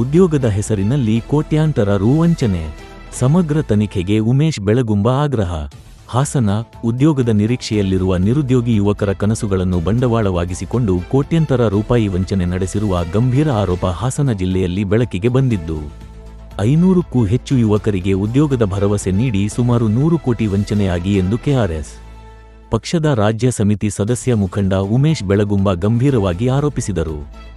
ಉದ್ಯೋಗದ ಹೆಸರಿನಲ್ಲಿ ಕೋಟ್ಯಾಂತರ ರು ವಂಚನೆ. ಸಮಗ್ರ ತನಿಖೆಗೆ ಉಮೇಶ್ ಬೆಳಗುಂಬ ಆಗ್ರಹ. ಹಾಸನ: ಉದ್ಯೋಗದ ನಿರೀಕ್ಷೆಯಲ್ಲಿರುವ ನಿರುದ್ಯೋಗಿ ಯುವಕರ ಕನಸುಗಳನ್ನು ಬಂಡವಾಳವಾಗಿಸಿಕೊಂಡು ಕೋಟ್ಯಂತರ ರೂಪಾಯಿ ವಂಚನೆ ನಡೆಸಿರುವ ಗಂಭೀರ ಆರೋಪ ಹಾಸನ ಜಿಲ್ಲೆಯಲ್ಲಿ ಬೆಳಕಿಗೆ ಬಂದಿದ್ದು, 500ಕ್ಕೂ ಹೆಚ್ಚು ಯುವಕರಿಗೆ ಉದ್ಯೋಗದ ಭರವಸೆ ನೀಡಿ ಸುಮಾರು 100 ಕೋಟಿ ವಂಚನೆಯಾಗಿ ಎಂದು ಕೆಆರ್ಎಸ್ ಪಕ್ಷದ ರಾಜ್ಯ ಸಮಿತಿ ಸದಸ್ಯ ಮುಖಂಡ ಉಮೇಶ್ ಬೆಳಗುಂಬ ಗಂಭೀರವಾಗಿ ಆರೋಪಿಸಿದರು.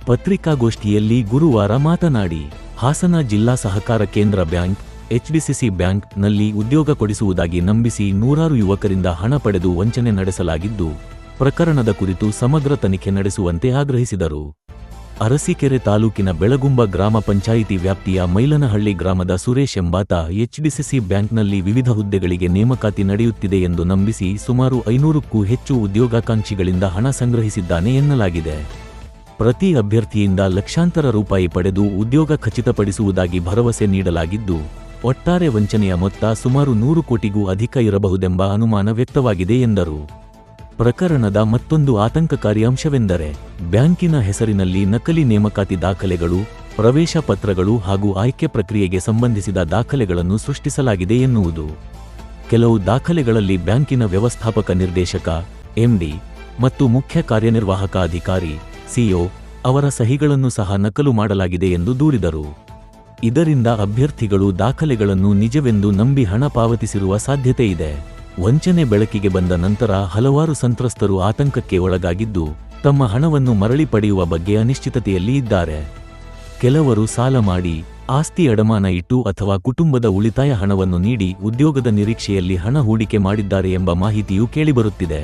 ಪತ್ರಿಕಾಗೋಷ್ಠಿಯಲ್ಲಿ ಗುರುವಾರ ಮಾತನಾಡಿ, ಹಾಸನ ಜಿಲ್ಲಾ ಸಹಕಾರ ಕೇಂದ್ರ ಬ್ಯಾಂಕ್ ಎಚ್ಡಿಸಿಸಿ ಬ್ಯಾಂಕ್ ನಲ್ಲಿ ಉದ್ಯೋಗ ಕೊಡಿಸುವುದಾಗಿ ನಂಬಿಸಿ ನೂರಾರು ಯುವಕರಿಂದ ಹಣ ಪಡೆದು ವಂಚನೆ ನಡೆಸಲಾಗಿದ್ದು, ಪ್ರಕರಣದ ಕುರಿತು ಸಮಗ್ರ ತನಿಖೆ ನಡೆಸುವಂತೆ ಆಗ್ರಹಿಸಿದರು. ಅರಸೀಕೆರೆ ತಾಲೂಕಿನ ಬೆಳಗುಂಬ ಗ್ರಾಮ ಪಂಚಾಯಿತಿ ವ್ಯಾಪ್ತಿಯ ಮೈಲನಹಳ್ಳಿ ಗ್ರಾಮದ ಸುರೇಶ್ ಎಂಬಾತ ಎಚ್ಡಿಸಿಸಿ ಬ್ಯಾಂಕ್ನಲ್ಲಿ ವಿವಿಧ ಹುದ್ದೆಗಳಿಗೆ ನೇಮಕಾತಿ ನಡೆಯುತ್ತಿದೆ ಎಂದು ನಂಬಿಸಿ ಸುಮಾರು 500ಕ್ಕೂ ಹೆಚ್ಚು ಉದ್ಯೋಗಾಕಾಂಕ್ಷಿಗಳಿಂದ ಹಣ ಸಂಗ್ರಹಿಸಿದ್ದಾನೆ ಎನ್ನಲಾಗಿದೆ. ಪ್ರತಿ ಅಭ್ಯರ್ಥಿಯಿಂದ ಲಕ್ಷಾಂತರ ರೂಪಾಯಿ ಪಡೆದು ಉದ್ಯೋಗ ಖಚಿತಪಡಿಸುವುದಾಗಿ ಭರವಸೆ ನೀಡಲಾಗಿದ್ದು, ಒಟ್ಟಾರೆ ವಂಚನೆಯ ಮೊತ್ತ ಸುಮಾರು 100 ಕೋಟಿಗೂ ಅಧಿಕ ಇರಬಹುದೆಂಬ ಅನುಮಾನ ವ್ಯಕ್ತವಾಗಿದೆ ಎಂದರು. ಪ್ರಕರಣದ ಮತ್ತೊಂದು ಆತಂಕಕಾರಿ ಅಂಶವೆಂದರೆ, ಬ್ಯಾಂಕಿನ ಹೆಸರಿನಲ್ಲಿ ನಕಲಿ ನೇಮಕಾತಿ ದಾಖಲೆಗಳು, ಪ್ರವೇಶ ಪತ್ರಗಳು ಹಾಗೂ ಆಯ್ಕೆ ಪ್ರಕ್ರಿಯೆಗೆ ಸಂಬಂಧಿಸಿದ ದಾಖಲೆಗಳನ್ನು ಸೃಷ್ಟಿಸಲಾಗಿದೆ ಎನ್ನುವುದು. ಕೆಲವು ದಾಖಲೆಗಳಲ್ಲಿ ಬ್ಯಾಂಕಿನ ವ್ಯವಸ್ಥಾಪಕ ನಿರ್ದೇಶಕ ಎಂಡಿ ಮತ್ತು ಮುಖ್ಯ ಕಾರ್ಯನಿರ್ವಾಹಕ ಅಧಿಕಾರಿ ಸಿಒ ಅವರ ಸಹಿಗಳನ್ನು ಸಹ ನಕಲು ಮಾಡಲಾಗಿದೆ ಎಂದು ದೂರಿದರು. ಇದರಿಂದ ಅಭ್ಯರ್ಥಿಗಳು ದಾಖಲೆಗಳನ್ನು ನಿಜವೆಂದು ನಂಬಿ ಹಣ ಪಾವತಿಸಿರುವ ಸಾಧ್ಯತೆ ಇದೆ. ವಂಚನೆ ಬೆಳಕಿಗೆ ಬಂದ ನಂತರ ಹಲವಾರು ಸಂತ್ರಸ್ತರು ಆತಂಕಕ್ಕೆ ಒಳಗಾಗಿದ್ದು, ತಮ್ಮ ಹಣವನ್ನು ಮರಳಿ ಪಡೆಯುವ ಬಗ್ಗೆ ಅನಿಶ್ಚಿತತೆಯಲ್ಲಿ ಇದ್ದಾರೆ. ಕೆಲವರು ಸಾಲ ಮಾಡಿ, ಆಸ್ತಿ ಅಡಮಾನ ಇಟ್ಟು ಅಥವಾ ಕುಟುಂಬದ ಉಳಿತಾಯ ಹಣವನ್ನು ನೀಡಿ ಉದ್ಯೋಗದ ನಿರೀಕ್ಷೆಯಲ್ಲಿ ಹಣ ಹೂಡಿಕೆ ಮಾಡಿದ್ದಾರೆ ಎಂಬ ಮಾಹಿತಿಯೂ ಕೇಳಿಬರುತ್ತಿದೆ.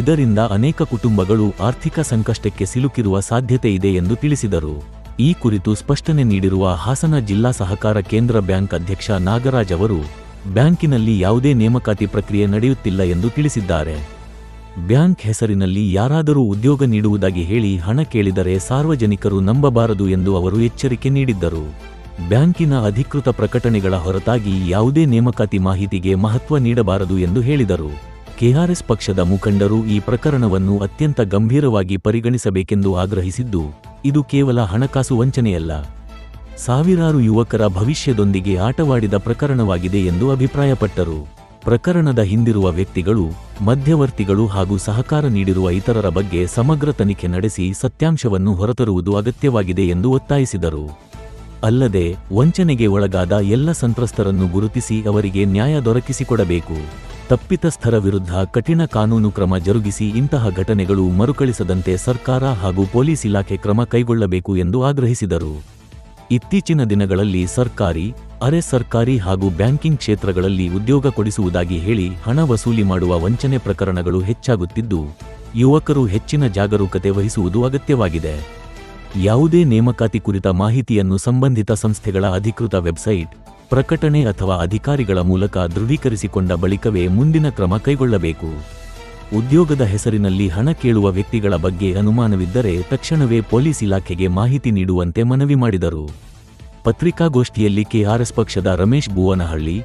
ಇದರಿಂದ ಅನೇಕ ಕುಟುಂಬಗಳು ಆರ್ಥಿಕ ಸಂಕಷ್ಟಕ್ಕೆ ಸಿಲುಕಿರುವ ಸಾಧ್ಯತೆ ಇದೆ ಎಂದು ತಿಳಿಸಿದರು. ಈ ಕುರಿತು ಸ್ಪಷ್ಟನೆ ನೀಡಿರುವ ಹಾಸನ ಜಿಲ್ಲಾ ಸಹಕಾರ ಕೇಂದ್ರ ಬ್ಯಾಂಕ್ ಅಧ್ಯಕ್ಷ ನಾಗರಾಜ್ ಅವರು, ಬ್ಯಾಂಕಿನಲ್ಲಿ ಯಾವುದೇ ನೇಮಕಾತಿ ಪ್ರಕ್ರಿಯೆ ನಡೆಯುತ್ತಿಲ್ಲ ಎಂದು ತಿಳಿಸಿದ್ದಾರೆ. ಬ್ಯಾಂಕ್ ಹೆಸರಿನಲ್ಲಿ ಯಾರಾದರೂ ಉದ್ಯೋಗ ನೀಡುವುದಾಗಿ ಹೇಳಿ ಹಣ ಕೇಳಿದರೆ ಸಾರ್ವಜನಿಕರು ನಂಬಬಾರದು ಎಂದು ಅವರು ಎಚ್ಚರಿಕೆ ನೀಡಿದ್ದರು. ಬ್ಯಾಂಕಿನ ಅಧಿಕೃತ ಪ್ರಕಟಣೆಗಳ ಹೊರತಾಗಿ ಯಾವುದೇ ನೇಮಕಾತಿ ಮಾಹಿತಿಗೆ ಮಹತ್ವ ನೀಡಬಾರದು ಎಂದು ಹೇಳಿದರು. ಕೆಆರ್ಎಸ್ ಪಕ್ಷದ ಮುಖಂಡರು ಈ ಪ್ರಕರಣವನ್ನು ಅತ್ಯಂತ ಗಂಭೀರವಾಗಿ ಪರಿಗಣಿಸಬೇಕೆಂದು ಆಗ್ರಹಿಸಿದ್ದು, ಇದು ಕೇವಲ ಹಣಕಾಸು ವಂಚನೆಯಲ್ಲ, ಸಾವಿರಾರು ಯುವಕರ ಭವಿಷ್ಯದೊಂದಿಗೆ ಆಟವಾಡಿದ ಪ್ರಕರಣವಾಗಿದೆ ಎಂದು ಅಭಿಪ್ರಾಯಪಟ್ಟರು. ಪ್ರಕರಣದ ಹಿಂದಿರುವ ವ್ಯಕ್ತಿಗಳು, ಮಧ್ಯವರ್ತಿಗಳು ಹಾಗೂ ಸಹಕಾರ ನೀಡಿರುವ ಇತರರ ಬಗ್ಗೆ ಸಮಗ್ರ ತನಿಖೆ ನಡೆಸಿ ಸತ್ಯಾಂಶವನ್ನು ಹೊರತರುವುದು ಅಗತ್ಯವಾಗಿದೆ ಎಂದು ಒತ್ತಾಯಿಸಿದರು. ಅಲ್ಲದೆ ವಂಚನೆಗೆ ಒಳಗಾದ ಎಲ್ಲ ಸಂತ್ರಸ್ತರನ್ನು ಗುರುತಿಸಿ ಅವರಿಗೆ ನ್ಯಾಯ ದೊರಕಿಸಿಕೊಡಬೇಕು. ತಪ್ಪಿತಸ್ಥರ ವಿರುದ್ಧ ಕಠಿಣ ಕಾನೂನು ಕ್ರಮ ಜರುಗಿಸಿ ಇಂತಹ ಘಟನೆಗಳು ಮರುಕಳಿಸದಂತೆ ಸರ್ಕಾರ ಹಾಗೂ ಪೊಲೀಸ್ ಇಲಾಖೆ ಕ್ರಮ ಕೈಗೊಳ್ಳಬೇಕು ಎಂದು ಆಗ್ರಹಿಸಿದರು. ಇತ್ತೀಚಿನ ದಿನಗಳಲ್ಲಿ ಸರ್ಕಾರಿ, ಅರೆ ಸರ್ಕಾರಿ ಹಾಗೂ ಬ್ಯಾಂಕಿಂಗ್ ಕ್ಷೇತ್ರಗಳಲ್ಲಿ ಉದ್ಯೋಗ ಕೊಡಿಸುವುದಾಗಿ ಹೇಳಿ ಹಣ ವಸೂಲಿ ಮಾಡುವ ವಂಚನೆ ಪ್ರಕರಣಗಳು ಹೆಚ್ಚಾಗುತ್ತಿದ್ದು, ಯುವಕರು ಹೆಚ್ಚಿನ ಜಾಗರೂಕತೆ ವಹಿಸುವುದು ಅಗತ್ಯವಾಗಿದೆ. ಯಾವುದೇ ನೇಮಕಾತಿ ಕುರಿತ ಮಾಹಿತಿಯನ್ನು ಸಂಬಂಧಿತ ಸಂಸ್ಥೆಗಳ ಅಧಿಕೃತ ವೆಬ್ಸೈಟ್, ಪ್ರಕಟಣೆ ಅಥವಾ ಅಧಿಕಾರಿಗಳ ಮೂಲಕ ದೃಢೀಕರಿಸಿಕೊಂಡ ಬಳಿಕವೇ ಮುಂದಿನ ಕ್ರಮ ಕೈಗೊಳ್ಳಬೇಕು. ಉದ್ಯೋಗದ ಹೆಸರಿನಲ್ಲಿ ಹಣ ಕೇಳುವ ವ್ಯಕ್ತಿಗಳ ಬಗ್ಗೆ ಅನುಮಾನವಿದ್ದರೆ ತಕ್ಷಣವೇ ಪೊಲೀಸ್ ಇಲಾಖೆಗೆ ಮಾಹಿತಿ ನೀಡುವಂತೆ ಮನವಿ ಮಾಡಿದರು. ಪತ್ರಿಕಾಗೋಷ್ಠಿಯಲ್ಲಿ ಕೆಆರ್ಎಸ್ ಪಕ್ಷದ ರಮೇಶ್ ಬೂವನಹಳ್ಳಿ,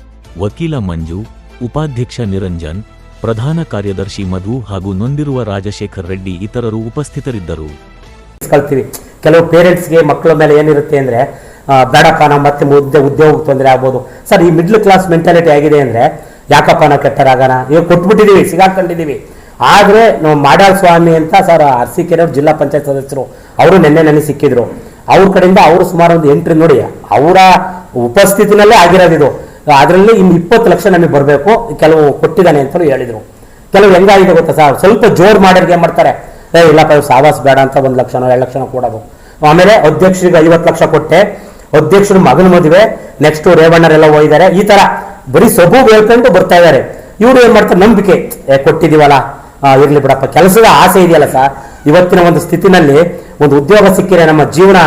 ವಕೀಲ ಮಂಜು, ಉಪಾಧ್ಯಕ್ಷ ನಿರಂಜನ್, ಪ್ರಧಾನ ಕಾರ್ಯದರ್ಶಿ ಮಧು ಹಾಗೂ ನೊಂದಿರುವ ರಾಜಶೇಖರ್ ರೆಡ್ಡಿ ಇತರರು ಉಪಸ್ಥಿತರಿದ್ದರು. ಕೆಲವು ಪೇರೆಂಟ್ಸ್ಗೆ ಮಕ್ಕಳ ಮೇಲೆ ಏನಿರುತ್ತೆ ಅಂದ್ರೆ, ಬೇಡಪ್ಪ ನಾವು ಮತ್ತೆ ಉದ್ಯೋಗ ತೊಂದರೆ ಆಗ್ಬೋದು ಸರ್. ಈ ಮಿಡ್ಲ್ ಕ್ಲಾಸ್ ಮೆಂಟಾಲಿಟಿ ಆಗಿದೆ ಅಂದ್ರೆ, ಯಾಕಪ್ಪ ನಾವು ಕೆಟ್ಟರಾಗೋಣ, ಇವಾಗ ಕೊಟ್ಬಿಟ್ಟಿದೀವಿ, ಸಿಗಾಕೊಂಡಿದೀವಿ. ಆದ್ರೆ ನಾವು ಮಾಡಾಳ್ ಸ್ವಾಮಿ ಅಂತ ಸರ್ ಅರಸೀಕೆರೆ ಜಿಲ್ಲಾ ಪಂಚಾಯತ್ ಸದಸ್ಯರು, ಅವರು ನೆನ್ನೆ ಸಿಕ್ಕಿದ್ರು. ಅವ್ರ ಕಡೆಯಿಂದ ಅವರು ಸುಮಾರು ಒಂದು 8 ನೋಡಿ ಅವರ ಉಪಸ್ಥಿತಿನಲ್ಲೇ ಆಗಿರೋದಿದು. ಅದರಲ್ಲಿ ಇನ್ನು 20 ಲಕ್ಷ ನಮಗೆ ಬರಬೇಕು, ಕೆಲವು ಕೊಟ್ಟಿದ್ದಾನೆ ಅಂತ ಹೇಳಿದ್ರು. ಕೆಲವು ಹೆಂಗಾಗಿದೆ ಗೊತ್ತಾ ಸರ್, ಸ್ವಲ್ಪ ಜೋರ್ ಮಾಡೋರಿಗೆ ಏನ್ ಮಾಡ್ತಾರೆ, ಇಲ್ಲಪ್ಪ ಸಾವಾಸ್ ಬೇಡ ಅಂತ 1 ಲಕ್ಷನೋ 2 ಲಕ್ಷನೋ ಕೊಡೋದು. ಆಮೇಲೆ ಅಧ್ಯಕ್ಷರಿಗೆ 50 ಲಕ್ಷ ಕೊಟ್ಟೆ, ಅಧ್ಯಕ್ಷರು ಮಗನ ಮದುವೆ, ನೆಕ್ಸ್ಟ್ ರೇವಣ್ಣರೆಲ್ಲ ಹೋಗಿದ್ದಾರೆ. ಈ ತರ ಬರೀ ಸಬು ಹೇಳ್ಕೊಂಡು ಬರ್ತಾ ಇದಾರೆ. ಇವ್ರು ಏನ್ ಮಾಡ್ತಾರೆ, ನಂಬಿಕೆ ಕೊಟ್ಟಿದೀವಲ್ಲ ಇರ್ಲಿ ಬಿಡಪ್ಪ, ಕೆಲಸದ ಆಸೆ ಇದೆಯಲ್ಲ ಸರ್. ಇವತ್ತಿನ ಒಂದು ಸ್ಥಿತಿನಲ್ಲಿ ಒಂದು ಉದ್ಯೋಗ ಸಿಕ್ಕಿದ್ರೆ ನಮ್ಮ ಜೀವನ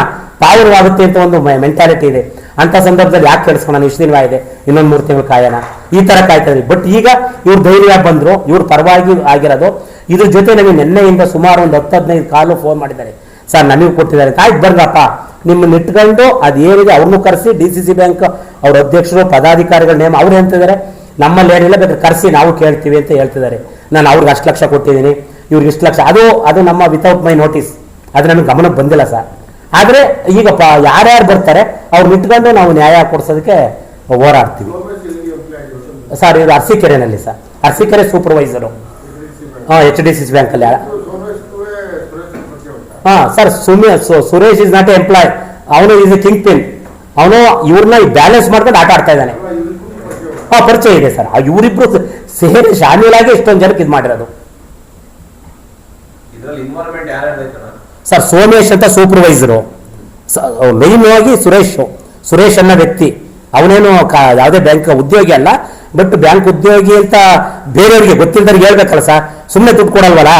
ಪಾವನವಾಗುತ್ತೆ ಅಂತ ಒಂದು ಮೆಂಟಾಲಿಟಿ ಇದೆ. ಅಂತ ಸಂದರ್ಭದಲ್ಲಿ ಯಾಕೆ ಕೇಳಿಸ್ಕೊಂಡು ಇಷ್ಟು ದಿನವಾಗಿದೆ, ಇನ್ನೊಂದು 3 ತಿಂಗಳು ಕಾಯೋಣ, ಈ ತರ ಕಾಯ್ತಾ ಇದ್ರಿ. ಬಟ್ ಈಗ ಇವ್ರು ಧೈರ್ಯ ಬಂದ್ರು, ಇವ್ರು ಪರವಾಗಿ ಆಗಿರೋದು. ಇದ್ರ ಜೊತೆ ನಮಗೆ ನಿನ್ನೆಯಿಂದ ಸುಮಾರು ಒಂದು 10-15 ಕಾಲು ಫೋನ್ ಮಾಡಿದ್ದಾರೆ, ಸರ್ ನಮಗೆ ಕೊಟ್ಟಿದ್ದಾರೆ, ಆಯ್ತು ಬರ್ಗಪ್ಪ ನಿಮ್ಮನ್ನ ಇಟ್ಕೊಂಡು ಅದೇನಿದೆ ಅವ್ರನ್ನೂ ಕರೆಸಿ, DCC ಬ್ಯಾಂಕ್ ಅವ್ರ ಅಧ್ಯಕ್ಷರು ಪದಾಧಿಕಾರಿಗಳ ನೇಮ ಅವ್ರು ಹೇಳ್ತಿದ್ದಾರೆ, ನಮ್ಮಲ್ಲಿ ಏನಿಲ್ಲ ಬೇಕಾದ್ರೆ ಕರೆಸಿ ನಾವು ಕೇಳ್ತೀವಿ ಅಂತ ಹೇಳ್ತಿದ್ದಾರೆ. ನಾನು ಅವ್ರಿಗೆ 10 ಲಕ್ಷ ಕೊಟ್ಟಿದ್ದೀನಿ, ಇವ್ರಿಗೆ 1 ಲಕ್ಷ, ಅದು ನಮ್ಮ ವಿತೌಟ್ ಮೈ ನೋಟಿಸ್, ಅದು ನಮಗೆ ಗಮನಕ್ಕೆ ಬಂದಿಲ್ಲ ಸರ್. ಆದರೆ ಈಗ ಯಾರ್ಯಾರು ಬರ್ತಾರೆ ಅವ್ರನ್ನ ಇಟ್ಕೊಂಡು ನಾವು ನ್ಯಾಯ ಕೊಡಿಸೋದಕ್ಕೆ ಹೋರಾಡ್ತೀವಿ. ಸರ್ ಇದು ಅರಸೀಕೆರೆನಲ್ಲಿ ಸರ್, ಅರಸೀಕೆರೆ ಸೂಪರ್ವೈಸರು HDCC ಬ್ಯಾಂಕಲ್ಲಿ. ಹಾಂ sir, Suresh is not a employee, ಅವನು ಈಸ್ ಎ ಕಿಂಗ್ ಪಿನ್. ಅವನು ಇವ್ರನ್ನ ಬ್ಯಾಲೆನ್ಸ್ ಮಾಡ್ಕೊಂಡು ಆಟ ಆಡ್ತಾ ಇದ್ದಾನೆ. ಹಾಂ ಪರಿಚಯ ಇದೆ ಸರ್, ಇವರಿಬ್ರು ಸೇರಿ ಶಾಮೀಲಾಗಿ ಇಷ್ಟೊಂದು ಜನಕ್ಕೆ ಇದು ಮಾಡಿರೋದು. ಸರ್ ಸೋಮೇಶ್ ಅಂತ ಸೂಪರ್ವೈಸರು, ಮೇನ್ ಆಗಿ ಸುರೇಶ್ ಅನ್ನೋ ವ್ಯಕ್ತಿ ಅವನೇನು ಯಾವುದೇ ಬ್ಯಾಂಕ್ ಉದ್ಯೋಗಿ ಅಲ್ಲ, ಬಟ್ ಬ್ಯಾಂಕ್ ಉದ್ಯೋಗಿ ಅಂತ ಬೇರೆಯವ್ರಿಗೆ ಗೊತ್ತಿಲ್ಲದವ್ರಿಗೆ ಹೇಳ್ಬೇಕಲ್ಲ ಸರ್, ಸುಮ್ಮನೆ ದುಡ್ಡು ಕೊಡಲ್ವಲ್ಲ.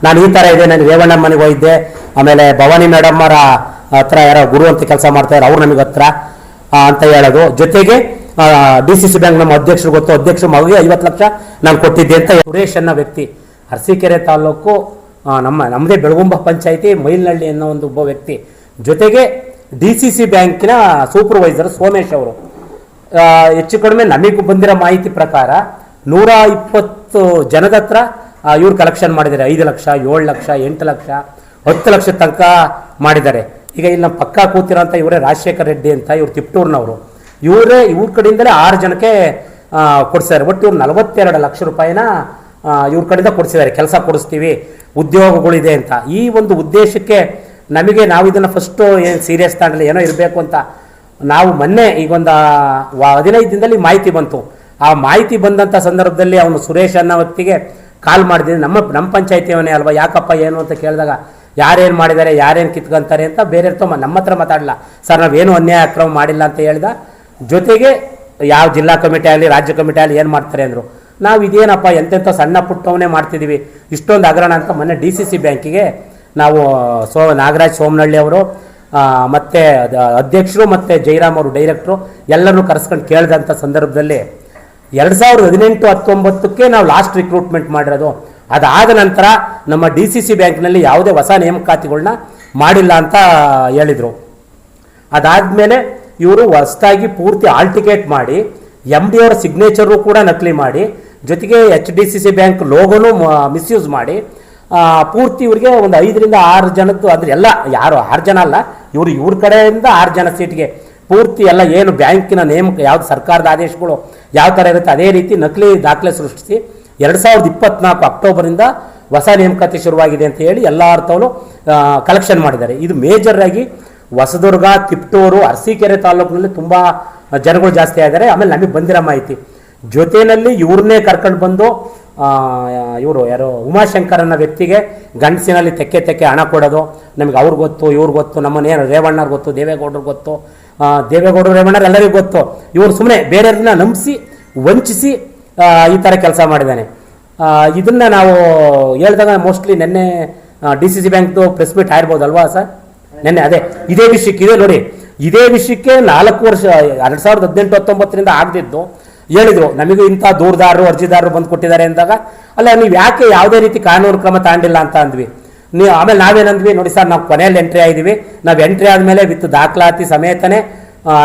ನಾನು ಈ ಥರ ಇದೆ, ನಾನು ರೇವಣ್ಣ ಮನೆಗೆ ಹೋಗಿದ್ದೆ, ಆಮೇಲೆ ಭವಾನಿ ಮೇಡಮ್ ಅವರ ಹತ್ರ ಯಾರೋ ಗುರು ಅಂತ ಕೆಲಸ ಮಾಡ್ತಾರೆ, ಅವ್ರು ನಮಗೆ ಹತ್ರ ಅಂತ ಹೇಳೋದು. ಜೊತೆಗೆ DCC ಬ್ಯಾಂಕ್ ನಮ್ಮ ಅಧ್ಯಕ್ಷರು ಗೊತ್ತು, ಅಧ್ಯಕ್ಷರು ಮಗುಗೆ 50 ಲಕ್ಷ ನಾನು ಕೊಟ್ಟಿದ್ದೆ ಅಂತ ಸುರೇಶ್ ಅನ್ನೋ ವ್ಯಕ್ತಿ. ಅರಸೀಕೆರೆ ತಾಲೂಕು ನಮ್ಮದೇ ಬೆಳಗುಂಬ ಪಂಚಾಯಿತಿ ಮೈಲ್ನಹಳ್ಳಿ ಅನ್ನೋ ಒಬ್ಬ ವ್ಯಕ್ತಿ. ಜೊತೆಗೆ DCC ಬ್ಯಾಂಕಿನ ಸೂಪರ್ವೈಸರ್ ಸೋಮೇಶ್ ಅವರು. ಹೆಚ್ಚು ಕಡಿಮೆ ನಮಗೆ ಬಂದಿರೋ ಮಾಹಿತಿ ಪ್ರಕಾರ 120 ಜನದ ಹತ್ರ ಇವ್ರು ಕಲೆಕ್ಷನ್ ಮಾಡಿದ್ದಾರೆ. 5 ಲಕ್ಷ, 7 ಲಕ್ಷ, 8 ಲಕ್ಷ, 10 ಲಕ್ಷ ತನಕ ಮಾಡಿದ್ದಾರೆ. ಈಗ ಇಲ್ಲಿ ನಮ್ಮ ಪಕ್ಕ ಕೂತಿರೋಂಥ ಇವರೇ ರಾಜಶೇಖರ್ ರೆಡ್ಡಿ ಅಂತ, ಇವ್ರು ತಿಪ್ಟೂರ್ನವರು. ಇವ್ರ ಕಡೆಯಿಂದಲೇ 6 ಜನಕ್ಕೆ ಕೊಡಿಸಿದ್ದಾರೆ. ಒಟ್ಟು ಇವ್ರು 42 ಲಕ್ಷ ರೂಪಾಯಿನ ಇವ್ರ ಕಡೆಯಿಂದ ಕೊಡಿಸಿದ್ದಾರೆ. ಕೆಲಸ ಕೊಡಿಸ್ತೀವಿ, ಉದ್ಯೋಗಗಳಿದೆ ಅಂತ. ಈ ಒಂದು ಉದ್ದೇಶಕ್ಕೆ ನಾವು ಇದನ್ನು ಫಸ್ಟು ಏನು ಸೀರಿಯಸ್ ತಗೊಂಡಿಲ್ಲ, ಏನೋ ಇರಬೇಕು ಅಂತ ನಾವು ಮೊನ್ನೆ ಈಗೊಂದು 15 ದಿನದಲ್ಲಿ ಮಾಹಿತಿ ಬಂತು. ಆ ಮಾಹಿತಿ ಬಂದಂಥ ಸಂದರ್ಭದಲ್ಲಿ ಅವನು ಸುರೇಶ್ ಅನ್ನೋ ವ್ಯಕ್ತಿಗೆ ಕಾಲ್ ಮಾಡಿದ್ದೀನಿ. ನಮ್ಮ ಪಂಚಾಯಿತಿಯವನೇ ಅಲ್ವಾ, ಯಾಕಪ್ಪ ಏನು ಅಂತ ಕೇಳಿದಾಗ ಯಾರೇನು ಮಾಡಿದ್ದಾರೆ, ಯಾರೇನು ಕಿತ್ಕೊಂತಾರೆ ಅಂತ ಬೇರೆ ನಮ್ಮ ಹತ್ರ ಮಾತಾಡಲ್ಲ. ಸರ್ ನಾವೇನು ಅನ್ಯಾಯ ಅಕ್ರಮ ಮಾಡಿಲ್ಲ ಅಂತ ಹೇಳ್ದ. ಜೊತೆಗೆ ಯಾವ ಜಿಲ್ಲಾ ಕಮಿಟಿ ಆಗಲಿ ರಾಜ್ಯ ಕಮಿಟಿ ಆಗಲಿ ಏನು ಮಾಡ್ತಾರೆ ಅಂದರು. ನಾವು ಇದೇನಪ್ಪ ಎಂತೆಂಥ ಸಣ್ಣ ಪುಟ್ಟವನ್ನೇ ಮಾಡ್ತಿದ್ದೀವಿ, ಇಷ್ಟೊಂದು ಹಗರಣ ಅಂತ ಮೊನ್ನೆ DCC ಬ್ಯಾಂಕಿಗೆ ನಾವು ನಾಗರಾಜ್ ಸೋಮನಹಳ್ಳಿ ಅವರು ಮತ್ತು ಅಧ್ಯಕ್ಷರು ಮತ್ತು ಜೈರಾಮ್ ಅವರು ಡೈರೆಕ್ಟ್ರು ಎಲ್ಲರನ್ನೂ ಕರೆಸ್ಕೊಂಡು ಕೇಳಿದಂಥ ಸಂದರ್ಭದಲ್ಲಿ 2018-19ಕ್ಕೆ ನಾವು ಲಾಸ್ಟ್ ರಿಕ್ರೂಟ್ಮೆಂಟ್ ಮಾಡಿರೋದು. ಅದಾದ ನಂತರ ನಮ್ಮ DCC ಬ್ಯಾಂಕ್ನಲ್ಲಿ ಯಾವುದೇ ಹೊಸ ನೇಮಕಾತಿಗಳನ್ನ ಮಾಡಿಲ್ಲ ಅಂತ ಹೇಳಿದರು. ಅದಾದಮೇಲೆ ಇವರು ಹೊಸದಾಗಿ ಪೂರ್ತಿ ಆಲ್ ಟಿಕೆಟ್ ಮಾಡಿ MD ಅವರ ಸಿಗ್ನೇಚರು ಕೂಡ ನಕಲಿ ಮಾಡಿ, ಜೊತೆಗೆ HDCC ಬ್ಯಾಂಕ್ ಲೋಗೋನು ಮಿಸ್ಯೂಸ್ ಮಾಡಿ ಪೂರ್ತಿ ಇವರಿಗೆ ಒಂದು 5ರಿಂದ 6 ಜನದ್ದು, ಅಂದರೆ ಎಲ್ಲ ಯಾರು 6 ಜನ ಅಲ್ಲ, ಇವ್ರ ಕಡೆಯಿಂದ 6 ಜನ ಸೀಟ್ಗೆ ಪೂರ್ತಿ ಎಲ್ಲ ಏನು ಬ್ಯಾಂಕಿನ ನೇಮಕ ಯಾವ್ದು ಸರ್ಕಾರದ ಆದೇಶಗಳು ಯಾವ ಥರ ಇರುತ್ತೆ ಅದೇ ರೀತಿ ನಕಲಿ ದಾಖಲೆ ಸೃಷ್ಟಿಸಿ 2024 ಅಕ್ಟೋಬರಿಂದ ಹೊಸ ನೇಮಕಾತಿ ಶುರುವಾಗಿದೆ ಅಂತ ಹೇಳಿ ಎಲ್ಲ ಅರ್ಥವೂ ಕಲೆಕ್ಷನ್ ಮಾಡಿದ್ದಾರೆ. ಇದು ಮೇಜರ್ ಆಗಿ ಹೊಸದುರ್ಗ, ತಿಪ್ಟೂರು, ಅರಸೀಕೆರೆ ತಾಲೂಕಿನಲ್ಲಿ ತುಂಬ ಜನಗಳು ಜಾಸ್ತಿ ಆಗಿದ್ದಾರೆ. ಆಮೇಲೆ ನಮಗೆ ಬಂದಿರೋ ಮಾಹಿತಿ ಜೊತೆಯಲ್ಲಿ ಇವ್ರನ್ನೇ ಕರ್ಕೊಂಡು ಬಂದು ಇವರು ಯಾರು ಉಮಾಶಂಕರ್ ಅನ್ನೋ ವ್ಯಕ್ತಿಗೆ ಗಂಡಸಿನಲ್ಲಿ ತೆಕ್ಕೆ ಹಣ ಕೊಡೋದು. ನಮಗೆ ಅವ್ರಿಗೆ ಗೊತ್ತು, ಇವ್ರಿಗೆ ಗೊತ್ತು, ನಮ್ಮನ್ನೇನು ರೇವಣ್ಣವ್ರಿಗೆ ಗೊತ್ತು, ದೇವೇಗೌಡರಿಗೆ ಗೊತ್ತು, ದೇವೇಗೌಡರು ರೇವಣ್ಣರು ಎಲ್ಲರಿಗೂ ಗೊತ್ತು. ಇವರು ಸುಮ್ಮನೆ ಬೇರೆಯವ್ರನ್ನ ನಂಬಿಸಿ ವಂಚಿಸಿ ಈ ಥರ ಕೆಲಸ ಮಾಡಿದ್ದಾನೆ. ಇದನ್ನು ನಾವು ಹೇಳಿದಾಗ ಮೋಸ್ಟ್ಲಿ ನಿನ್ನೆ DCC ಬ್ಯಾಂಕ್ದು ಪ್ರೆಸ್ ಮೀಟ್ ಆಗಿರ್ಬೋದಲ್ವಾ ಸರ್? ನಿನ್ನೆ ಅದೇ ಇದೇ ವಿಷಯಕ್ಕೆ ಇದೆ ನೋಡಿ, ಇದೇ ವಿಷಯಕ್ಕೆ 4 ವರ್ಷ 2018-19ರಿಂದ ಆಗದಿದ್ದು ಹೇಳಿದ್ರು ನಮಗೂ ಇಂಥ ದೂರದಾರರು ಅರ್ಜಿದಾರರು ಬಂದು ಕೊಟ್ಟಿದ್ದಾರೆ ಅಂದಾಗ, ಅಲ್ಲ ನೀವು ಯಾಕೆ ಯಾವುದೇ ರೀತಿ ಕಾನೂನು ಕ್ರಮ ತಗೊಂಡಿಲ್ಲ ಅಂತ ಅಂದ್ವಿ. ಆಮೇಲೆ ನಾವೇನಂದ್ವಿ, ನೋಡಿ ಸರ್ ನಾವು ಕೊನೆಯಲ್ಲಿ ಎಂಟ್ರಿ ಆಗಿದ್ದೀವಿ, ನಾವು ಎಂಟ್ರಿ ಆದಮೇಲೆ ವಿತ್ ದಾಖಲಾತಿ ಸಮೇತನೇ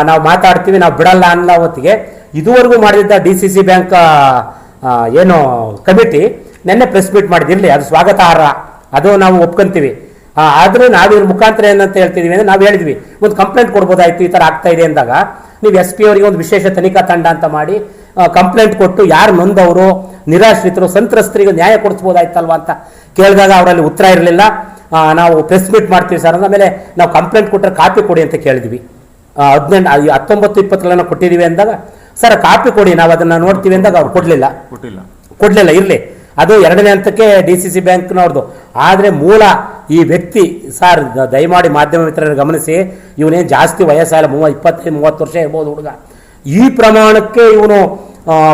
ನಾವು ಮಾತಾಡ್ತೀವಿ, ನಾವು ಬಿಡಲ್ಲ ಅನ್ನೋ ಹೊತ್ತಿಗೆ ಇದುವರೆಗೂ ಮಾಡಿದ್ದ DCC ಬ್ಯಾಂಕ್ ಏನು ಕಮಿಟಿ ನಿನ್ನೆ ಪ್ರೆಸ್ ಮೀಟ್ ಮಾಡಿದಿರಲಿ, ಅದು ಸ್ವಾಗತಾರ್ಹ, ಅದು ನಾವು ಒಪ್ಕೊಂತೀವಿ. ಆದರೂ ನಾವಿವ್ರ ಮುಖಾಂತರ ಏನಂತ ಹೇಳ್ತಿದ್ದೀವಿ ಅಂದರೆ, ನಾವು ಹೇಳಿದ್ವಿ ಒಂದು ಕಂಪ್ಲೇಂಟ್ ಕೊಡ್ಬೋದಾಯ್ತು ಈ ಥರ ಆಗ್ತಾ ಇದೆ ಅಂದಾಗ, ನೀವು SP ಅವರಿಗೆ ಒಂದು ವಿಶೇಷ ತನಿಖಾ ತಂಡ ಅಂತ ಮಾಡಿ ಕಂಪ್ಲೇಂಟ್ ಕೊಟ್ಟು ಯಾರು ನೊಂದವರು, ನಿರಾಶ್ರಿತರು, ಸಂತ್ರಸ್ತರಿಗೆ ನ್ಯಾಯ ಕೊಡಿಸ್ಬೋದಾಯ್ತಲ್ವ ಅಂತ ಕೇಳಿದಾಗ ಅವರಲ್ಲಿ ಉತ್ತರ ಇರಲಿಲ್ಲ. ನಾವು ಪ್ರೆಸ್ ಮೀಟ್ ಮಾಡ್ತೀವಿ ಸರ್ ಅಂದಮೇಲೆ ನಾವು ಕಂಪ್ಲೇಂಟ್ ಕೊಟ್ಟರೆ ಕಾಪಿ ಕೊಡಿ ಅಂತ ಕೇಳಿದ್ವಿ. 19-20 ಕೊಟ್ಟಿದ್ದೀವಿ ಅಂದಾಗ, ಸರ್ ಕಾಪಿ ಕೊಡಿ ನಾವು ಅದನ್ನು ನೋಡ್ತೀವಿ ಅಂದಾಗ ಅವ್ರು ಕೊಡಲಿಲ್ಲ. ಇರಲಿ, ಅದು 2ನೇ ಹಂತಕ್ಕೆ DCC ಬ್ಯಾಂಕ್ನವ್ರದ್ದು. ಆದರೆ ಮೂಲ ಈ ವ್ಯಕ್ತಿ ಸರ್, ದಯಮಾಡಿ ಮಾಧ್ಯಮ ಮಿತ್ರರು ಗಮನಿಸಿ, ಇವನೇನು ಜಾಸ್ತಿ ವಯಸ್ಸಾಗಲ್ಲ, 25-30 ವರ್ಷ ಇರ್ಬೋದು ಹುಡುಗ. ಈ ಪ್ರಮಾಣಕ್ಕೆ ಇವನು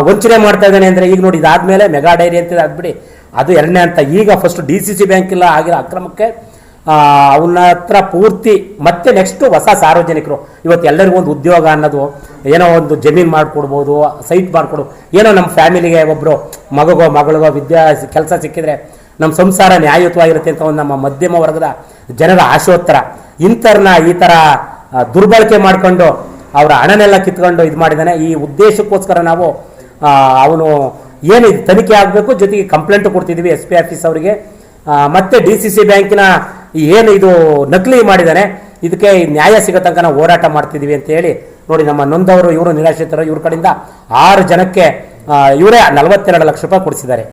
ವಂಚನೆ ಮಾಡ್ತಾ ಇದ್ದಾನೆ ಅಂದರೆ, ಈಗ ನೋಡಿ ಇದಾದ್ಮೇಲೆ ಮೆಗಾ ಡೈರಿ ಅಂತ ಅದ್ಬಿಡಿ, ಅದು 2ನೇ ಹಂತ. ಈಗ ಫಸ್ಟ್ DCC ಬ್ಯಾಂಕಿಲ್ಲ ಆಗಿರೋ ಅಕ್ರಮಕ್ಕೆ ಅವನ ಹತ್ರ ಪೂರ್ತಿ ಮತ್ತೆ ನೆಕ್ಸ್ಟ್ ಹೊಸ ಸಾರ್ವಜನಿಕರು. ಇವತ್ತು ಎಲ್ಲರಿಗೂ ಒಂದು ಉದ್ಯೋಗ ಅನ್ನೋದು, ಏನೋ ಒಂದು ಜಮೀನು ಮಾಡಿಕೊಡ್ಬೋದು, ಸೈಟ್ ಮಾಡಿಕೊಡು, ಏನೋ ನಮ್ಮ ಫ್ಯಾಮಿಲಿಗೆ ಒಬ್ಬರು ಮಗಳಿಗೋ ಕೆಲಸ ಸಿಕ್ಕಿದ್ರೆ ನಮ್ಮ ಸಂಸಾರ ನ್ಯಾಯಯುತವಾಗಿರುತ್ತೆ ಅಂತ ಒಂದು ನಮ್ಮ ಮಧ್ಯಮ ವರ್ಗದ ಜನರ ಆಶೋತ್ತರ. ಇಂಥರ್ನ ಈ ಥರ ದುರ್ಬಳಕೆ ಮಾಡಿಕೊಂಡು ಅವರ ಹಣನೆಲ್ಲ ಕಿತ್ಕೊಂಡು ಇದು ಮಾಡಿದ್ದಾನೆ. ಈ ಉದ್ದೇಶಕ್ಕೋಸ್ಕರ ನಾವು ಅವನು ಏನು ತನಿಖೆ ಆಗಬೇಕು, ಜೊತೆಗೆ ಕಂಪ್ಲೇಂಟ್ ಕೊಡ್ತಿದ್ದೀವಿ SP ಆಫೀಸ್ ಅವರಿಗೆ. ಮತ್ತು DCC ಬ್ಯಾಂಕಿನ ಏನು ಇದು ನಕಲಿ ಮಾಡಿದ್ದಾನೆ ಇದಕ್ಕೆ ನ್ಯಾಯ ಸಿಗೋ ತನಕ ನಾವು ಹೋರಾಟ ಮಾಡ್ತಿದ್ದೀವಿ ಅಂತ ಹೇಳಿ ನೋಡಿ, ನಮ್ಮ ನೊಂದವರು ಇವರು ನಿರಾಶ್ರಿತರು ಇವ್ರ ಕಡೆಯಿಂದ 6 ಜನಕ್ಕೆ ಇವರೇ 42 ಲಕ್ಷ ರೂಪಾಯಿ ಕೊಡಿಸಿದ್ದಾರೆ.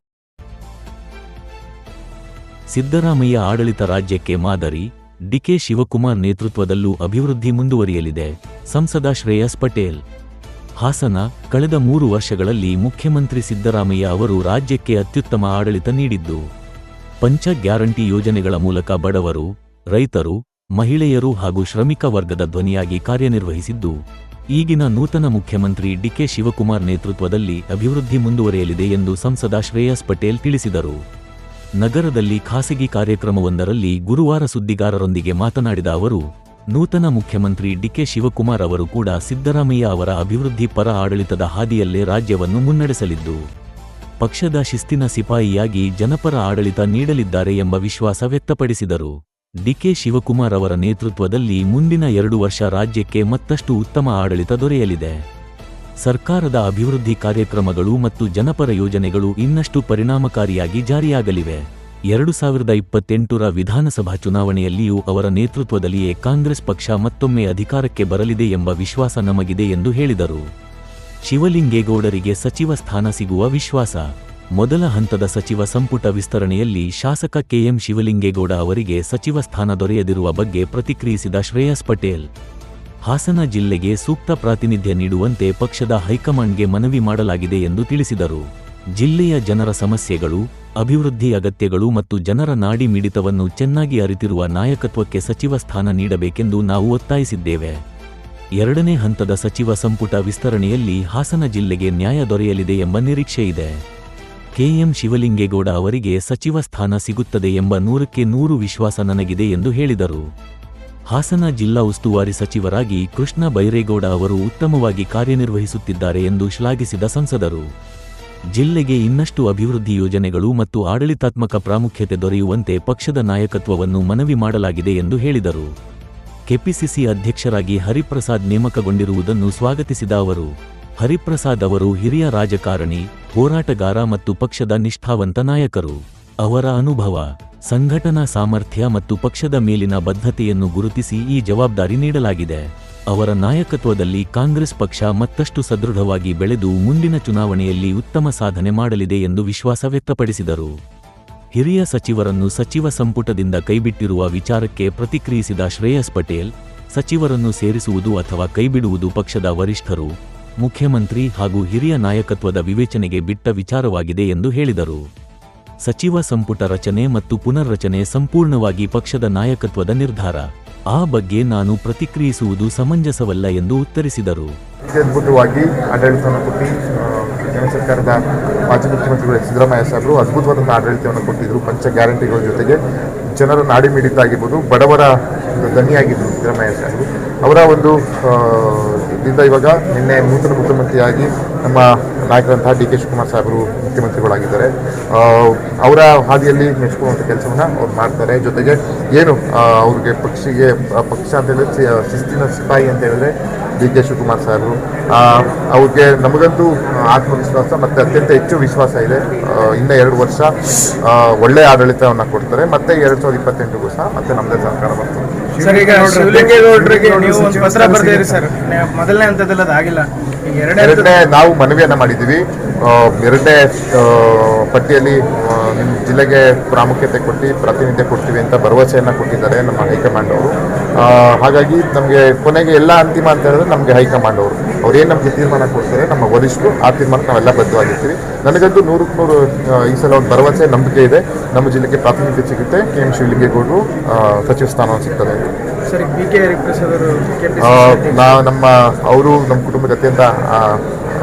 ಸಿದ್ದರಾಮಯ್ಯ ಆಡಳಿತ ರಾಜ್ಯಕ್ಕೆ ಮಾದರಿ, ಡಿಕೆ ಶಿವಕುಮಾರ್ ನೇತೃತ್ವದಲ್ಲೂ ಅಭಿವೃದ್ಧಿ ಮುಂದುವರಿಯಲಿದೆ. ಸಂಸದ ಶ್ರೇಯಸ್ ಪಟೇಲ್. ಹಾಸನ. ಕಳೆದ 3 ವರ್ಷಗಳಲ್ಲಿ ಮುಖ್ಯಮಂತ್ರಿ ಸಿದ್ದರಾಮಯ್ಯ ಅವರು ರಾಜ್ಯಕ್ಕೆ ಅತ್ಯುತ್ತಮ ಆಡಳಿತ ನೀಡಿದ್ದು, ಪಂಚ ಗ್ಯಾರಂಟಿ ಯೋಜನೆಗಳ ಮೂಲಕ ಬಡವರು, ರೈತರು, ಮಹಿಳೆಯರು ಹಾಗೂ ಶ್ರಮಿಕ ವರ್ಗದ ಧ್ವನಿಯಾಗಿ ಕಾರ್ಯನಿರ್ವಹಿಸಿದ್ದು, ಈಗಿನ ನೂತನ ಮುಖ್ಯಮಂತ್ರಿ ಡಿಕೆ ಶಿವಕುಮಾರ್ ನೇತೃತ್ವದಲ್ಲಿ ಅಭಿವೃದ್ಧಿ ಮುಂದುವರಿಯಲಿದೆ ಎಂದು ಸಂಸದ ಶ್ರೇಯಸ್ ಪಟೇಲ್ ತಿಳಿಸಿದರು. ನಗರದಲ್ಲಿ ಖಾಸಗಿ ಕಾರ್ಯಕ್ರಮವೊಂದರಲ್ಲಿ ಗುರುವಾರ ಸುದ್ದಿಗಾರರೊಂದಿಗೆ ಮಾತನಾಡಿದ ಅವರು, ನೂತನ ಮುಖ್ಯಮಂತ್ರಿ ಡಿಕೆ ಶಿವಕುಮಾರ್ ಅವರು ಕೂಡ ಸಿದ್ದರಾಮಯ್ಯ ಅವರ ಅಭಿವೃದ್ಧಿ ಪರ ಆಡಳಿತದ ಹಾದಿಯಲ್ಲೇ ರಾಜ್ಯವನ್ನು ಮುನ್ನಡೆಸಲಿದ್ದು, ಪಕ್ಷದ ಶಿಸ್ತಿನ ಸಿಪಾಯಿಯಾಗಿ ಜನಪರ ಆಡಳಿತ ನೀಡಲಿದ್ದಾರೆ ಎಂಬ ವಿಶ್ವಾಸ ವ್ಯಕ್ತಪಡಿಸಿದರು. ಡಿಕೆ ಶಿವಕುಮಾರ್ ಅವರ ನೇತೃತ್ವದಲ್ಲಿ ಮುಂದಿನ 2 ವರ್ಷ ರಾಜ್ಯಕ್ಕೆ ಮತ್ತಷ್ಟು ಉತ್ತಮ ಆಡಳಿತ ದೊರೆಯಲಿದೆ. ಸರ್ಕಾರದ ಅಭಿವೃದ್ಧಿ ಕಾರ್ಯಕ್ರಮಗಳು ಮತ್ತು ಜನಪರ ಯೋಜನೆಗಳು ಇನ್ನಷ್ಟು ಪರಿಣಾಮಕಾರಿಯಾಗಿ ಜಾರಿಯಾಗಲಿವೆ. 2028ರ ವಿಧಾನಸಭಾ ಚುನಾವಣೆಯಲ್ಲಿಯೂ ಅವರ ನೇತೃತ್ವದಲ್ಲಿಯೇ ಕಾಂಗ್ರೆಸ್ ಪಕ್ಷ ಮತ್ತೊಮ್ಮೆ ಅಧಿಕಾರಕ್ಕೆ ಬರಲಿದೆ ಎಂಬ ವಿಶ್ವಾಸ ನಮಗಿದೆ ಎಂದು ಹೇಳಿದರು. ಶಿವಲಿಂಗೇಗೌಡರಿಗೆ ಸಚಿವ ಸ್ಥಾನ ಸಿಗುವ ವಿಶ್ವಾಸ. ಮೊದಲ ಹಂತದ ಸಚಿವ ಸಂಪುಟ ವಿಸ್ತರಣೆಯಲ್ಲಿ ಶಾಸಕ ಕೆಎಂ ಶಿವಲಿಂಗೇಗೌಡ ಅವರಿಗೆ ಸಚಿವ ಸ್ಥಾನ ದೊರೆಯದಿರುವ ಬಗ್ಗೆ ಪ್ರತಿಕ್ರಿಯಿಸಿದ ಶ್ರೇಯಸ್ ಪಟೇಲ್, ಹಾಸನ ಜಿಲ್ಲೆಗೆ ಸೂಕ್ತ ಪ್ರಾತಿನಿಧ್ಯ ನೀಡುವಂತೆ ಪಕ್ಷದ ಹೈಕಮಾಂಡ್ಗೆ ಮನವಿ ಮಾಡಲಾಗಿದೆ ಎಂದು ತಿಳಿಸಿದರು. ಜಿಲ್ಲೆಯ ಜನರ ಸಮಸ್ಯೆಗಳು, ಅಭಿವೃದ್ಧಿ ಅಗತ್ಯಗಳು ಮತ್ತು ಜನರ ನಾಡಿ ಮಿಡಿತವನ್ನು ಚೆನ್ನಾಗಿ ಅರಿತಿರುವ ನಾಯಕತ್ವಕ್ಕೆ ಸಚಿವ ಸ್ಥಾನ ನೀಡಬೇಕೆಂದು ನಾವು ಒತ್ತಾಯಿಸಿದ್ದೇವೆ. 2ನೇ ಹಂತದ ಸಚಿವ ಸಂಪುಟ ವಿಸ್ತರಣೆಯಲ್ಲಿ ಹಾಸನ ಜಿಲ್ಲೆಗೆ ನ್ಯಾಯ ದೊರೆಯಲಿದೆ ಎಂಬ ನಿರೀಕ್ಷೆಯಿದೆ. ಕೆಎಂ ಶಿವಲಿಂಗೇಗೌಡ ಅವರಿಗೆ ಸಚಿವ ಸ್ಥಾನ ಸಿಗುತ್ತದೆ ಎಂಬ 100ಕ್ಕೆ 100 ವಿಶ್ವಾಸ ನನಗಿದೆ ಎಂದು ಹೇಳಿದರು. ಹಾಸನ ಜಿಲ್ಲಾ ಉಸ್ತುವಾರಿ ಸಚಿವರಾಗಿ ಕೃಷ್ಣ ಬೈರೇಗೌಡ ಅವರು ಉತ್ತಮವಾಗಿ ಕಾರ್ಯನಿರ್ವಹಿಸುತ್ತಿದ್ದಾರೆ ಎಂದು ಶ್ಲಾಘಿಸಿದ ಸಂಸದರು, ಜಿಲ್ಲೆಗೆ ಇನ್ನಷ್ಟು ಅಭಿವೃದ್ಧಿ ಯೋಜನೆಗಳು ಮತ್ತು ಆಡಳಿತಾತ್ಮಕ ಪ್ರಾಮುಖ್ಯತೆ ದೊರೆಯುವಂತೆ ಪಕ್ಷದ ನಾಯಕತ್ವವನ್ನು ಮನವಿ ಮಾಡಲಾಗಿದೆ ಎಂದು ಹೇಳಿದರು. ಕೆಪಿಸಿಸಿ ಅಧ್ಯಕ್ಷರಾಗಿ ಹರಿಪ್ರಸಾದ್ ನೇಮಕಗೊಂಡಿರುವುದನ್ನು ಸ್ವಾಗತಿಸಿದ ಅವರು, ಹರಿಪ್ರಸಾದ್ ಅವರು ಹಿರಿಯ ರಾಜಕಾರಣಿ, ಹೋರಾಟಗಾರ ಮತ್ತು ಪಕ್ಷದ ನಿಷ್ಠಾವಂತ ನಾಯಕರು. ಅವರ ಅನುಭವ, ಸಂಘಟನಾ ಸಾಮರ್ಥ್ಯ ಮತ್ತು ಪಕ್ಷದ ಮೇಲಿನ ಬದ್ಧತೆಯನ್ನು ಗುರುತಿಸಿ ಈ ಜವಾಬ್ದಾರಿ ನೀಡಲಾಗಿದೆ. ಅವರ ನಾಯಕತ್ವದಲ್ಲಿ ಕಾಂಗ್ರೆಸ್ ಪಕ್ಷ ಮತ್ತಷ್ಟು ಸದೃಢವಾಗಿ ಬೆಳೆದು ಮುಂದಿನ ಚುನಾವಣೆಯಲ್ಲಿ ಉತ್ತಮ ಸಾಧನೆ ಮಾಡಲಿದೆ ಎಂದು ವಿಶ್ವಾಸ ವ್ಯಕ್ತಪಡಿಸಿದರು. ಹಿರಿಯ ಸಚಿವರನ್ನು ಸಚಿವ ಸಂಪುಟದಿಂದ ಕೈಬಿಟ್ಟಿರುವ ವಿಚಾರಕ್ಕೆ ಪ್ರತಿಕ್ರಿಯಿಸಿದ ಶ್ರೇಯಸ್ ಪಟೇಲ್, ಸಚಿವರನ್ನು ಸೇರಿಸುವುದು ಅಥವಾ ಕೈಬಿಡುವುದು ಪಕ್ಷದ ವರಿಷ್ಠರು, ಮುಖ್ಯಮಂತ್ರಿ ಹಾಗೂ ಹಿರಿಯ ನಾಯಕತ್ವದ ವಿವೇಚನೆಗೆ ಬಿಟ್ಟ ವಿಚಾರವಾಗಿದೆ ಎಂದು ಹೇಳಿದರು. ಸಚಿವ ಸಂಪುಟ ರಚನೆ ಮತ್ತು ಪುನರ್ರಚನೆ ಸಂಪೂರ್ಣವಾಗಿ ಪಕ್ಷದ ನಾಯಕತ್ವದ ನಿರ್ಧಾರ. ಆ ಬಗ್ಗೆ ನಾನು ಪ್ರತಿಕ್ರಿಯಿಸುವುದು ಸಮಂಜಸವಲ್ಲ ಎಂದು ಉತ್ತರಿಸಿದರು. ಅದ್ಭುತವಾಗಿ ಆಡಳಿತವನ್ನು ಕೊಟ್ಟು ಕೇಂದ್ರ ಸರ್ಕಾರದ ಮಾಜಿ ಮುಖ್ಯಮಂತ್ರಿಗಳು ಸಿದ್ದರಾಮಯ್ಯ ಸಾಹೇಬರು ಅದ್ಭುತವಾದಂಥ ಆಡಳಿತವನ್ನು ಕೊಟ್ಟಿದ್ದರು. ಪಂಚ ಗ್ಯಾರಂಟಿಗಳ ಜೊತೆಗೆ ಜನರ ನಾಡಿ ಮಿಡಿತ ಆಗಿರ್ಬೋದು, ಬಡವರ ದನಿಯಾಗಿದ್ದರು ಸಿದ್ದರಾಮಯ್ಯ ಸಾಹೇಬರು. ಅವರ ಒಂದು ಇದರಿಂದ ಇವಾಗ ನಿನ್ನೆ ನೂತನ ಮುಖ್ಯಮಂತ್ರಿಯಾಗಿ ನಮ್ಮ ನಾಯಕರಂತಹ ಡಿ ಕೆ ಶಿವಕುಮಾರ್ ಸಾಹೇಬರು ಮುಖ್ಯಮಂತ್ರಿಗಳಾಗಿದ್ದಾರೆ. ಅವರ ಹಾದಿಯಲ್ಲಿ ಮೆಚ್ಚಿಕೊಳ್ಳುವಂಥ ಕೆಲಸವನ್ನು ಅವ್ರು ಮಾಡ್ತಾರೆ. ಜೊತೆಗೆ ಏನು ಅವ್ರಿಗೆ ಪಕ್ಷ ಅಂತ ಹೇಳಿದ್ರೆ ಶಿಸ್ತಿನ ಸಿಪಾಯಿ ಅಂತ ಹೇಳಿದ್ರೆ ಡಿ ಕೆ ಶಿವಕುಮಾರ್ ಸಾಹೇಬರು. ಅವ್ರಿಗೆ ನಮಗಂತೂ ಆತ್ಮವಿಶ್ವಾಸ ಮತ್ತು ಅತ್ಯಂತ ಹೆಚ್ಚು ವಿಶ್ವಾಸ ಇದೆ. ಇನ್ನು 2 ವರ್ಷ ಒಳ್ಳೆಯ ಆಡಳಿತವನ್ನು ಕೊಡ್ತಾರೆ. ಮತ್ತೆ 2028ಗೂ ಸಹ ಮತ್ತೆ ನಮ್ಮದೇ ಸರ್ಕಾರ ಬರ್ತದೆ. ಸರ್, ಈಗ ಶಿವಲಿಂಗೇಗೌಡರಿಗೆ ನೀವು ಒಂದು ಪತ್ರ ಬರೆದಿರಿ ಸರ್, ಮೊದಲನೇ ಹಂತದಲ್ಲಿ ಅದು ಆಗಿಲ್ಲ. ಎರಡನೇ ನಾವು ಮನವಿಯನ್ನು ಮಾಡಿದ್ದೀವಿ. 2ನೇ ಪಟ್ಟಿಯಲ್ಲಿ ನಿಮ್ಮ ಜಿಲ್ಲೆಗೆ ಪ್ರಾಮುಖ್ಯತೆ ಕೊಟ್ಟು ಪ್ರಾತಿನಿಧ್ಯ ಕೊಡ್ತೀವಿ ಅಂತ ಭರವಸೆಯನ್ನು ಕೊಟ್ಟಿದ್ದಾರೆ ನಮ್ಮ ಹೈಕಮಾಂಡ್ ಅವರು. ಹಾಗಾಗಿ ನಮಗೆ ಕೊನೆಗೆ ಎಲ್ಲ ಅಂತಿಮ ಅಂತ ಹೇಳಿದ್ರೆ ನಮಗೆ ಹೈಕಮಾಂಡ್ ಅವರು ಅವ್ರೇನು ನಮಗೆ ತೀರ್ಮಾನ ಕೊಡ್ತಾರೆ, ನಮ್ಮ ವರಿಷ್ಠರು ಆ ತೀರ್ಮಾನಕ್ಕೆ ನಾವೆಲ್ಲ ಬದ್ಧವಾಗಿರ್ತೀವಿ. ನನಗಂತೂ 100ಕ್ಕೆ 100 ಈ ಸಲ ಒಂದು ಭರವಸೆ, ನಂಬಿಕೆ ಇದೆ. ನಮ್ಮ ಜಿಲ್ಲೆಗೆ ಪ್ರಾತಿನಿಧ್ಯ ಸಿಗುತ್ತೆ. ಕೆ ಎಂ ಶಿವಲಿಂಗೇಗೌಡರು ಸಚಿವ ಸ್ಥಾನ ಸಿಗ್ತದೆ. ಸರಿ, ಬಿ ಕೆ ಹರಿಪ್ರಸಾದ್ ಅವರು ನಮ್ಮ ಕುಟುಂಬದ ಅತ್ಯಂತ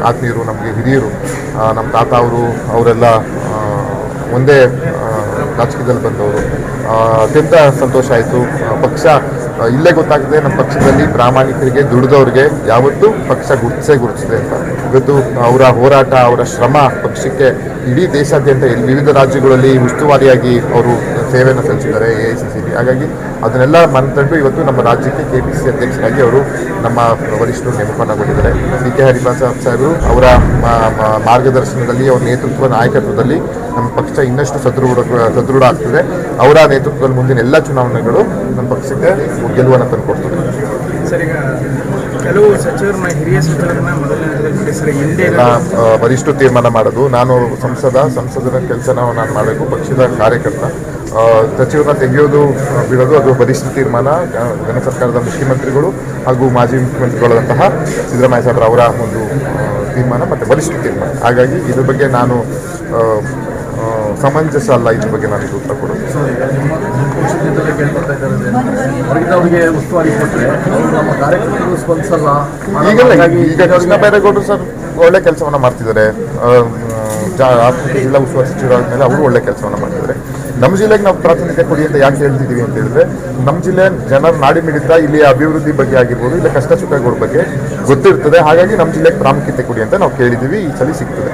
ಆತ್ಮೀಯರು, ನಮಗೆ ಹಿರಿಯರು. ನಮ್ಮ ತಾತ ಅವರೆಲ್ಲ ಒಂದೇ ರಾಜಕೀಯದಲ್ಲಿ ಬಂದವರು. ಅತ್ಯಂತ ಸಂತೋಷ ಆಯಿತು. ಪಕ್ಷ ಇಲ್ಲೇ ಗೊತ್ತಾಗ್ತದೆ, ನಮ್ಮ ಪಕ್ಷದಲ್ಲಿ ಪ್ರಾಮಾಣಿಕರಿಗೆ, ದುಡಿದವ್ರಿಗೆ ಯಾವತ್ತೂ ಪಕ್ಷ ಗುರುತಿಸಿದೆ ಅಂತ. ಇವತ್ತು ಅವರ ಹೋರಾಟ, ಅವರ ಶ್ರಮ ಪಕ್ಷಕ್ಕೆ ಇಡೀ ದೇಶಾದ್ಯಂತ ವಿವಿಧ ರಾಜ್ಯಗಳಲ್ಲಿ ಉಸ್ತುವಾರಿಯಾಗಿ ಅವರು ಸೇವೆಯನ್ನು ಸಲ್ಲಿಸಿದ್ದಾರೆ AICCಲಿ. ಹಾಗಾಗಿ ಅದನ್ನೆಲ್ಲ ಮನತಂಡು ಇವತ್ತು ನಮ್ಮ ರಾಜ್ಯಕ್ಕೆ KPCC ಅಧ್ಯಕ್ಷರಾಗಿ ಅವರು ನಮ್ಮ ವರಿಷ್ಠರು ನೇಮಕವಾಗಿದ್ದಾರೆ. ಡಿ ಕೆ ಹರಿಪ್ರಸಾದ್ ಸಾಹೇಬರು ಅವರ ಮಾರ್ಗದರ್ಶನದಲ್ಲಿ, ಅವರ ನೇತೃತ್ವ ನಾಯಕತ್ವದಲ್ಲಿ ನಮ್ಮ ಪಕ್ಷ ಇನ್ನಷ್ಟು ಸದೃಢ ಆಗ್ತದೆ. ಅವರ ನೇತೃತ್ವದಲ್ಲಿ ಮುಂದಿನ ಎಲ್ಲ ಚುನಾವಣೆಗಳು ನಮ್ಮ ಪಕ್ಷಕ್ಕೆ ಗೆಲುವನ್ನು ತಂದುಕೊಡ್ತದೆ. ಸರ್, ಈಗ ಕೆಲವು ಸಚಿವರನ್ನ, ಹಿರಿಯ ಸಚಿವರನ್ನ ಮೊದಲನೇ ಹಂತದಲ್ಲಿ ಬಿಡಿ ಸರ್, ಹಿಂದೆ ವರಿಷ್ಠರು ತೀರ್ಮಾನ ಮಾಡೋದು. ನಾನು ಸಂಸದರ ಕೆಲಸನ ನಾನು ಮಾಡಬೇಕು, ಪಕ್ಷದ ಕಾರ್ಯಕರ್ತ. ಸಚಿವರನ್ನ ತೆಗೆಯೋದು ಬಿಡೋದು ಅದು ವರಿಷ್ಠ ತೀರ್ಮಾನ. ಜನ ಸರ್ಕಾರದ ಮುಖ್ಯಮಂತ್ರಿಗಳು ಹಾಗೂ ಮಾಜಿ ಮುಖ್ಯಮಂತ್ರಿಗಳಾದಂತಹ ಸಿದ್ದರಾಮಯ್ಯ ಸಾಹೇಬ್ರ ಅವರ ಒಂದು ತೀರ್ಮಾನ ಮತ್ತು ವರಿಷ್ಠ ತೀರ್ಮಾನ. ಹಾಗಾಗಿ ಇದ್ರ ಬಗ್ಗೆ ನಾನು ಸಮಂಜಸ ಅಲ್ಲ, ಇದ್ರ ಬಗ್ಗೆ ನಾನು ಉತ್ತರ ಕೊಡೋದು. ಅವರಿಗೆ ಉಸ್ತುವಾರಿ ಕೊಟ್ಟರೆ ನಮ್ಮ ಕಾರ್ಯಕರ್ತರು ಸ್ಪಂದಿಸಲ್ಲ. ಈಗ ಕೃಷ್ಣ ಬೈರೇಗೌಡರು ಸರ್ ಒಳ್ಳೆ ಕೆಲಸವನ್ನು ಮಾಡ್ತಿದ್ದಾರೆ. ಜಿಲ್ಲಾ ಉಸ್ತುವಾರಿ ಸಚಿವರಾದ ಮೇಲೆ ಅವರು ಒಳ್ಳೆ ಕೆಲಸವನ್ನು ಮಾಡ್ತಿದ್ದಾರೆ. ನಮ್ಮ ಜಿಲ್ಲೆಗೆ ನಾವು ಪ್ರಾತಿನಿಧ್ಯ ಕೊಡಿ ಅಂತ ಯಾಕೆ ಹೇಳ್ತಿದ್ದೀವಿ ಅಂತ ಹೇಳಿದ್ರೆ, ನಮ್ಮ ಜಿಲ್ಲೆ ಜನರ ನಾಡಿ ಮಿಡಿತ, ಇಲ್ಲಿ ಅಭಿವೃದ್ಧಿ ಬಗ್ಗೆ ಆಗಿರ್ಬೋದು, ಇಲ್ಲ ಕಷ್ಟ ಸುಖಗಳ ಬಗ್ಗೆ ಗೊತ್ತಿರ್ತದೆ. ಹಾಗಾಗಿ ನಮ್ಮ ಜಿಲ್ಲೆಗೆ ಪ್ರಾಮುಖ್ಯತೆ ಕೊಡಿ ಅಂತ ನಾವು ಕೇಳಿದ್ದೀವಿ. ಈ ಸಲ ಸಿಗ್ತದೆ.